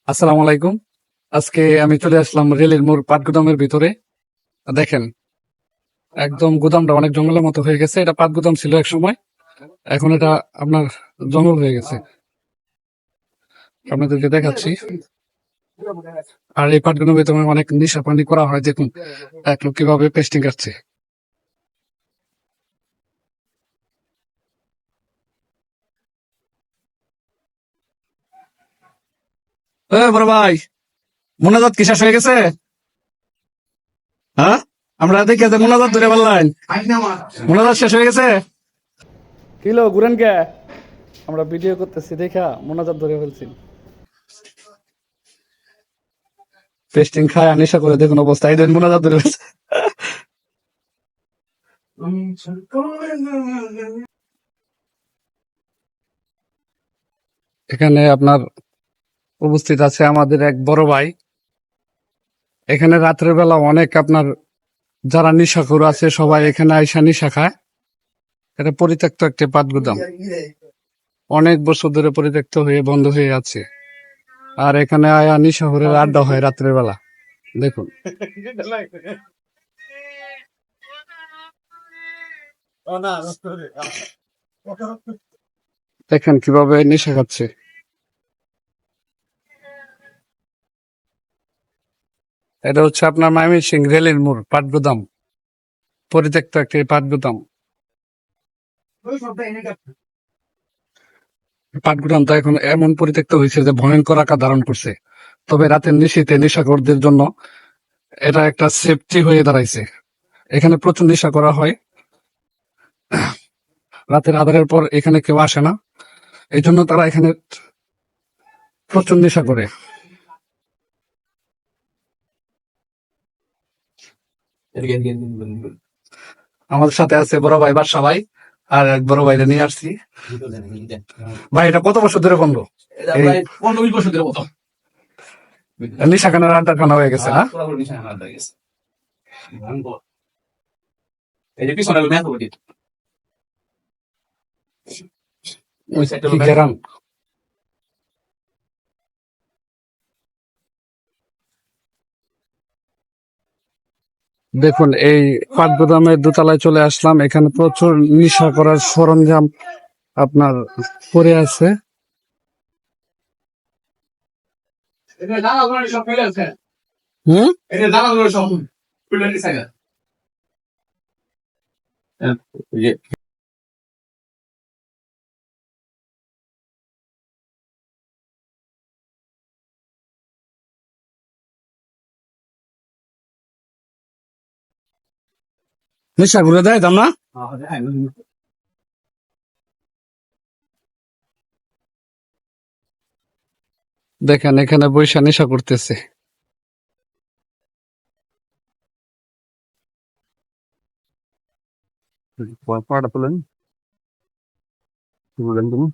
আসসালামু আলাইকুম। আজকে আমি চলে আসলাম রেলের মোড় পাটগুদামের ভিতরে। দেখেন, একদম গুদামটা অনেক জঙ্গলের মতো হয়ে গেছে। এটা পাটগুদাম ছিল এক সময়, এখন এটা আপনার জঙ্গল হয়ে গেছে। আপনাদেরকে দেখাচ্ছি। আর এই পাটগুদামের ভিতরে অনেক নেশা পানি করা হয়। দেখুন এক লোক কিভাবে পেস্টিং কাটছে। বড় ভাই, মোনাজাত কি শেষ হয়ে গেছে? হ্যাঁ, আমরা দেখে যে মোনাজাত ধরে বললেন, মোনাজাত শেষ হয়ে গেছে। কিলো ঘুরেন কে? আমরা ভিডিও করতেছি দেখা মোনাজাত ধরে ফেলছি। পেস্টিং খায় নেশা করে দেখুন অবস্থা। এই দিন মোনাজাত ধরে ফেলছে। এখানে আপনার উপস্থিত আছে আমাদের এক বড় ভাই। এখানে রাত্রের বেলা অনেক আপনার যারা নিশাখোর আছে সবাই এখানে আইসা নিশা খায়। এটা পরিত্যক্ত একটা পাট গুদাম, অনেক বছর ধরে পরিত্যক্ত হয়ে বন্ধ হয়ে আছে। আর এখানে আয়া নিশাখোরের আড্ডা হয় রাত্রের বেলা। দেখুন দেখেন কিভাবে নেশা খাচ্ছে। এটা হচ্ছে আপনার ময়মনসিং রেলের মোড় পাটগুদাম, পরিত্যক্ত একটি পাটগুদাম। পাটগুদামটা এখন এমন পরিত্যক্ত হয়েছে যে ভয়ঙ্কর আকার ধারণ করছে। তবে রাতের নিশীথে নেশাখোরদের জন্য এটা একটা সেফটি হয়ে দাঁড়াইছে। এখানে প্রচুর নেশা করা হয়। রাতের আধারের পর এখানে কেউ আসে না, এই জন্য তারা এখানে প্রচুর নেশা করে। আমাদের সাথে আছে বড় ভাই বাদশা ভাই, আর এক বড় ভাইরে নিয়ে আসছি। ভাই এটা কত বছর ধরে বন্ধ? এই 15-20 বছর ধরে বন্ধ। নেশা খানার আড্ডা খানা হয়ে গেছে না? এই যে পিছনে কি গ্যারান। দেখুন এই পাটগুদামের দোতলায় চলে আসলাম। এখানে প্রচুর নেশা করার সরঞ্জাম আপনার পড়ে আছে। হুম, নেশা ঘুরে দেয় দাম না। দেখেন এখানে বৈশা নেশা করতেছে। পাটা তোলেন, তুলেন তুমি।